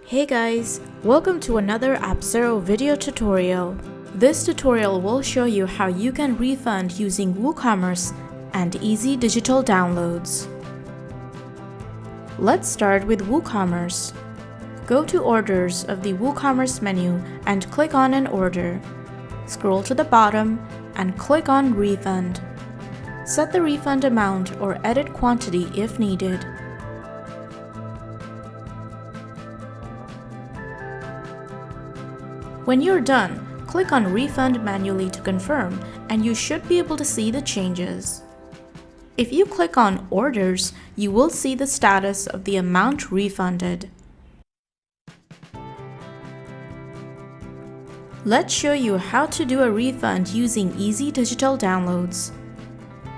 Hey guys, welcome to another Appsero video tutorial. This tutorial will show you how you can refund using WooCommerce and easy digital downloads. Let's start with WooCommerce. Go to Orders of the WooCommerce menu and click on an order. Scroll to the bottom and click on Refund. Set the refund amount or edit quantity if needed. When you're done, click on Refund manually to confirm, and you should be able to see the changes. If you click on Orders, you will see the status of the amount refunded. Let's show you how to do a refund using Easy Digital Downloads.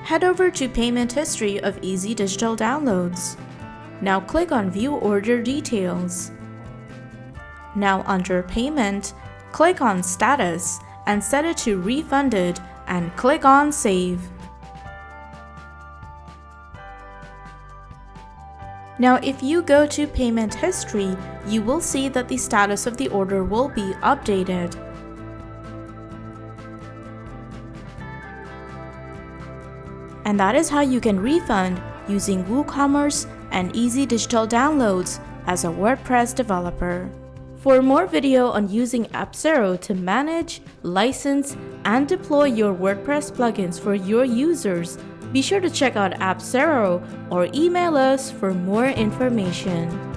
Head over to Payment History of Easy Digital Downloads. Now click on View Order Details. Now under Payment, click on Status and set it to Refunded and click on Save. Now if you go to Payment History, you will see that the status of the order will be updated. And that is how you can refund using WooCommerce and Easy Digital Downloads as a WordPress developer. For more video on using Appsero to manage, license, and deploy your WordPress plugins for your users, be sure to check out Appsero or email us for more information.